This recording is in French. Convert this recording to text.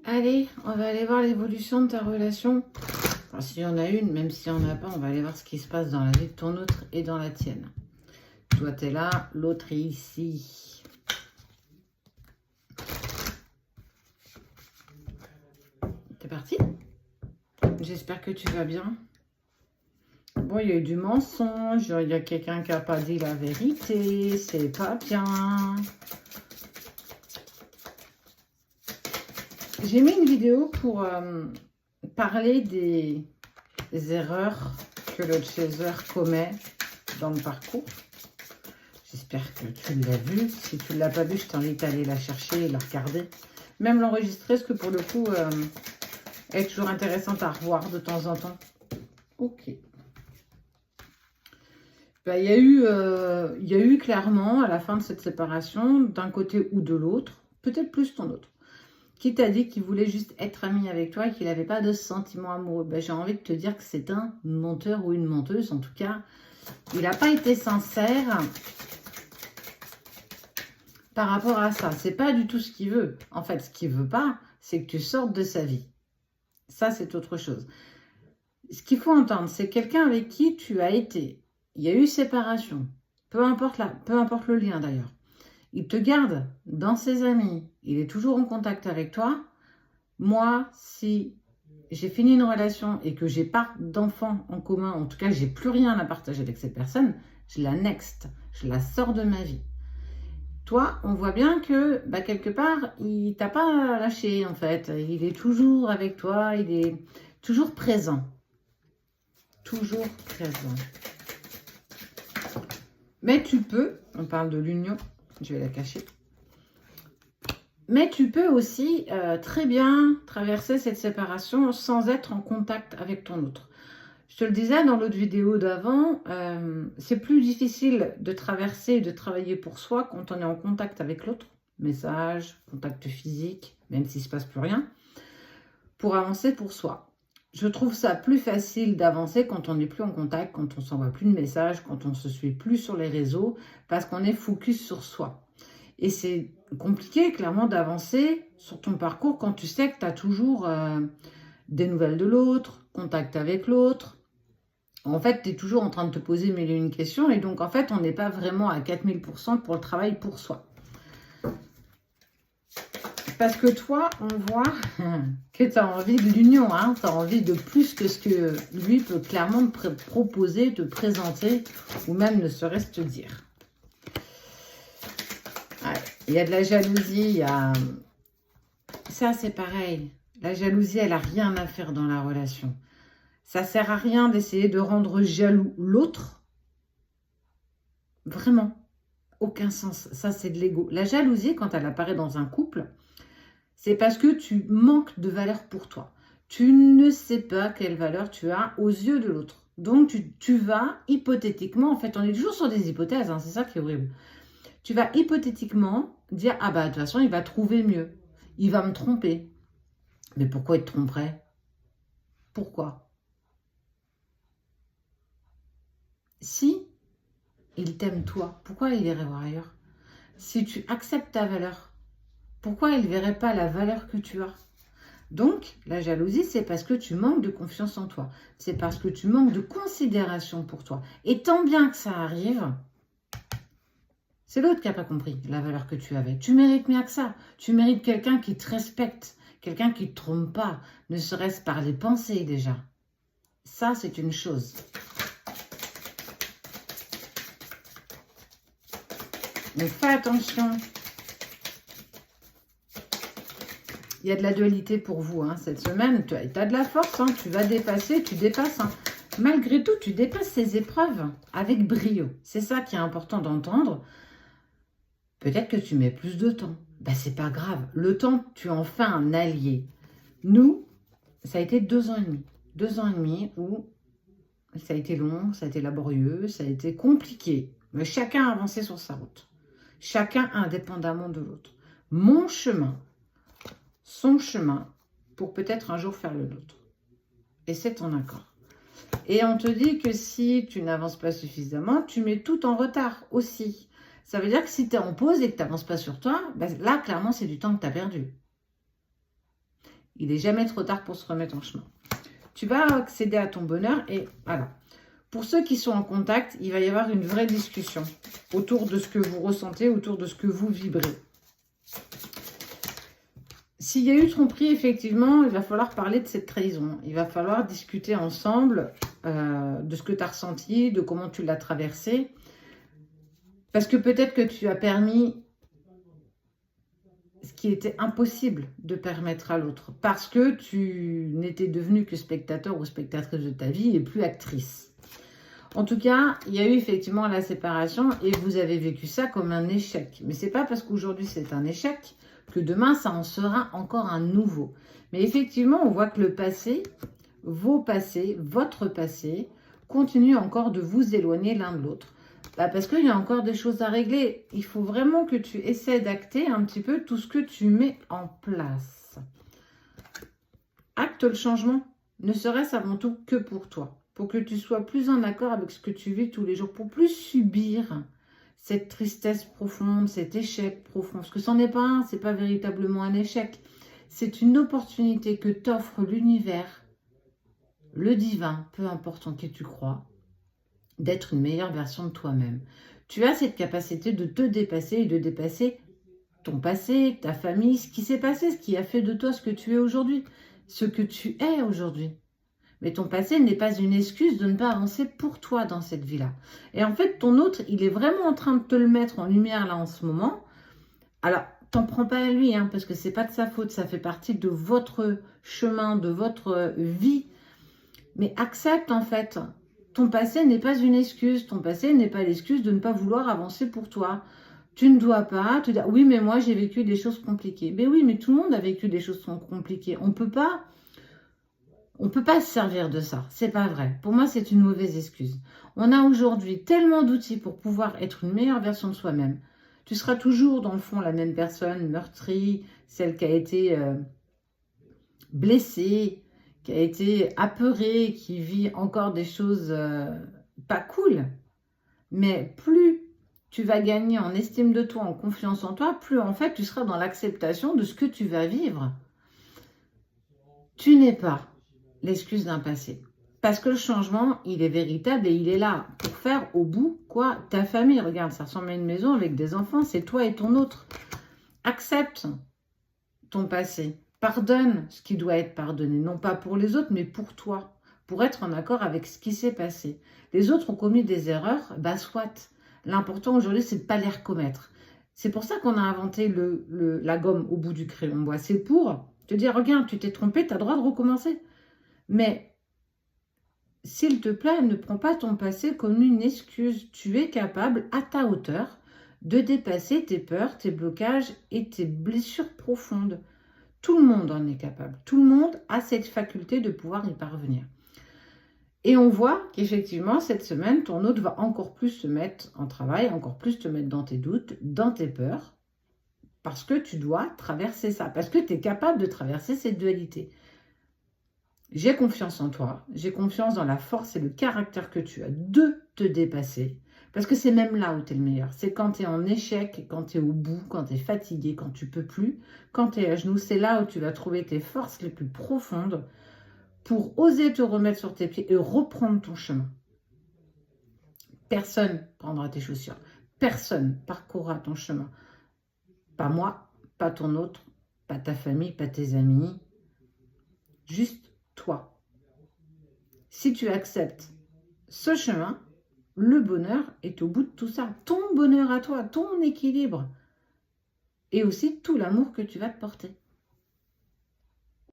Allez, on va aller voir l'évolution de ta relation. Enfin, s'il y en a une, même s'il n'y en a pas, on va aller voir ce qui se passe dans la vie de ton autre et dans la tienne. Toi, tu es là, l'autre est ici. T'es parti? J'espère que tu vas bien. Bon, il y a eu du mensonge, il y a quelqu'un qui n'a pas dit la vérité, c'est pas bien. J'ai mis une vidéo pour parler des erreurs que le chaser commet dans le parcours. J'espère que tu l'as vu. Si tu ne l'as pas vu, je t'invite à aller la chercher et la regarder. Même l'enregistrer, parce que pour le coup, elle est toujours intéressante à revoir de temps en temps. Ok. Ben, il y a eu clairement, à la fin de cette séparation, d'un côté ou de l'autre, peut-être plus ton autre, qui t'a dit qu'il voulait juste être ami avec toi et qu'il n'avait pas de sentiments amoureux. Ben, j'ai envie de te dire que c'est un menteur ou une menteuse. En tout cas, il n'a pas été sincère par rapport à ça. C'est pas du tout ce qu'il veut. En fait, ce qu'il veut pas, c'est que tu sortes de sa vie. Ça, c'est autre chose. Ce qu'il faut entendre, c'est quelqu'un avec qui tu as été. Il y a eu séparation. Peu importe le lien d'ailleurs. Il te garde dans ses amis. Il est toujours en contact avec toi. Moi, si j'ai fini une relation et que j'ai pas d'enfant en commun, en tout cas, j'ai plus rien à partager avec cette personne, je la next. Je la sors de ma vie. Toi, on voit bien que, bah, quelque part, il t'a pas lâché, en fait. Il est toujours avec toi, il est toujours présent. Toujours présent. Mais tu peux, on parle de l'union, je vais la cacher. Mais tu peux aussi très bien traverser cette séparation sans être en contact avec ton autre. Je te le disais dans l'autre vidéo d'avant, c'est plus difficile de traverser et de travailler pour soi quand on est en contact avec l'autre. Message, contact physique, même s'il ne se passe plus rien, pour avancer pour soi. Je trouve ça plus facile d'avancer quand on n'est plus en contact, quand on ne s'envoie plus de messages, quand on ne se suit plus sur les réseaux, parce qu'on est focus sur soi. Et c'est compliqué, clairement, d'avancer sur ton parcours quand tu sais que tu as toujours des nouvelles de l'autre, contact avec l'autre. En fait, tu es toujours en train de te poser mille et une questions. Et donc, en fait, on n'est pas vraiment à 4000% pour le travail pour soi. Parce que toi, on voit que tu as envie de l'union. Hein, tu as envie de plus que ce que lui peut clairement te proposer, te présenter, ou même ne serait-ce te dire. Il y a de la jalousie, il y a... Ça, c'est pareil. La jalousie, elle n'a rien à faire dans la relation. Ça ne sert à rien d'essayer de rendre jaloux l'autre. Vraiment. Aucun sens. Ça, c'est de l'ego. La jalousie, quand elle apparaît dans un couple, c'est parce que tu manques de valeur pour toi. Tu ne sais pas quelle valeur tu as aux yeux de l'autre. Donc, tu vas hypothétiquement... En fait, on est toujours sur des hypothèses. Hein, c'est ça qui est horrible. Tu vas hypothétiquement dire, ah bah de toute façon, il va trouver mieux. Il va me tromper. Mais pourquoi il te tromperait? Pourquoi? Si il t'aime toi, pourquoi il irait voir ailleurs? Si tu acceptes ta valeur, pourquoi il ne verrait pas la valeur que tu as? Donc, la jalousie, c'est parce que tu manques de confiance en toi. C'est parce que tu manques de considération pour toi. Et tant bien que ça arrive... C'est l'autre qui n'a pas compris la valeur que tu avais. Tu mérites mieux que ça. Tu mérites quelqu'un qui te respecte, quelqu'un qui ne te trompe pas, ne serait-ce par les pensées déjà. Ça, c'est une chose. Mais fais attention. Il y a de la dualité pour vous hein, cette semaine. Tu as de la force, hein, tu vas dépasser, tu dépasses. Hein. Malgré tout, tu dépasses ces épreuves avec brio. C'est ça qui est important d'entendre. Peut-être que tu mets plus de temps. Ben, c'est pas grave. Le temps, tu en fais un allié. Nous, ça a été 2 ans et demi. 2 ans et demi où ça a été long, ça a été laborieux, ça a été compliqué. Mais chacun a avancé sur sa route. Chacun indépendamment de l'autre. Mon chemin, son chemin, pour peut-être un jour faire le nôtre. Et c'est ton accord. Et on te dit que si tu n'avances pas suffisamment, tu mets tout en retard aussi. Ça veut dire que si tu es en pause et que tu n'avances pas sur toi, ben là, clairement, c'est du temps que tu as perdu. Il n'est jamais trop tard pour se remettre en chemin. Tu vas accéder à ton bonheur et voilà. Pour ceux qui sont en contact, il va y avoir une vraie discussion autour de ce que vous ressentez, autour de ce que vous vibrez. S'il y a eu tromperie, effectivement, il va falloir parler de cette trahison. Il va falloir discuter ensemble de ce que tu as ressenti, de comment tu l'as traversé. Parce que peut-être que tu as permis ce qui était impossible de permettre à l'autre. Parce que tu n'étais devenu que spectateur ou spectatrice de ta vie et plus actrice. En tout cas, il y a eu effectivement la séparation et vous avez vécu ça comme un échec. Mais ce n'est pas parce qu'aujourd'hui c'est un échec que demain ça en sera encore un nouveau. Mais effectivement, on voit que le passé, vos passés, votre passé, continue encore de vous éloigner l'un de l'autre. Parce qu'il y a encore des choses à régler. Il faut vraiment que tu essaies d'acter un petit peu tout ce que tu mets en place. Acte le changement, ne serait-ce avant tout que pour toi. Pour que tu sois plus en accord avec ce que tu vis tous les jours. Pour plus subir cette tristesse profonde, cet échec profond. Parce que c'en est pas un, c'est pas véritablement un échec. C'est une opportunité que t'offre l'univers, le divin, peu importe en qui tu crois, d'être une meilleure version de toi-même. Tu as cette capacité de te dépasser et de dépasser ton passé, ta famille, ce qui s'est passé, ce qui a fait de toi ce que tu es aujourd'hui, ce que tu es aujourd'hui. Mais ton passé n'est pas une excuse de ne pas avancer pour toi dans cette vie-là. Et en fait, ton autre, il est vraiment en train de te le mettre en lumière là en ce moment. Alors, t'en prends pas à lui, hein, parce que c'est pas de sa faute, ça fait partie de votre chemin, de votre vie. Mais accepte en fait, ton passé n'est pas une excuse, ton passé n'est pas l'excuse de ne pas vouloir avancer pour toi. Tu ne dois pas te dire, oui, mais moi j'ai vécu des choses compliquées. Mais oui, mais tout le monde a vécu des choses compliquées. On peut pas se servir de ça. C'est pas vrai. Pour moi, c'est une mauvaise excuse. On a aujourd'hui tellement d'outils pour pouvoir être une meilleure version de soi-même. Tu seras toujours, dans le fond, la même personne meurtrie, celle qui a été blessée, qui a été apeurée, qui vit encore des choses pas cool. Mais plus tu vas gagner en estime de toi, en confiance en toi, plus en fait, tu seras dans l'acceptation de ce que tu vas vivre. Tu n'es pas l'excuse d'un passé. Parce que le changement, il est véritable et il est là pour faire au bout, quoi, ta famille. Regarde, ça ressemble à une maison avec des enfants, c'est toi et ton autre. Accepte ton passé. Pardonne ce qui doit être pardonné. Non pas pour les autres, mais pour toi. Pour être en accord avec ce qui s'est passé. Les autres ont commis des erreurs, bah soit. L'important aujourd'hui, c'est de ne pas les recommettre. C'est pour ça qu'on a inventé la gomme au bout du crayon bois. C'est pour te dire, regarde, tu t'es trompé, tu as le droit de recommencer. Mais, s'il te plaît, ne prends pas ton passé comme une excuse. Tu es capable, à ta hauteur, de dépasser tes peurs, tes blocages et tes blessures profondes. Tout le monde en est capable. Tout le monde a cette faculté de pouvoir y parvenir. Et on voit qu'effectivement, cette semaine, ton autre va encore plus se mettre en travail, encore plus te mettre dans tes doutes, dans tes peurs, parce que tu dois traverser ça, parce que tu es capable de traverser cette dualité. J'ai confiance en toi, j'ai confiance dans la force et le caractère que tu as de te dépasser, parce que c'est même là où tu es le meilleur. C'est quand tu es en échec, quand tu es au bout, quand tu es fatigué, quand tu peux plus, quand tu es à genoux, c'est là où tu vas trouver tes forces les plus profondes pour oser te remettre sur tes pieds et reprendre ton chemin. Personne prendra tes chaussures, personne parcourra ton chemin. Pas moi, pas ton autre, pas ta famille, pas tes amis, juste toi. Si tu acceptes ce chemin, le bonheur est au bout de tout ça. Ton bonheur à toi, ton équilibre et aussi tout l'amour que tu vas te porter.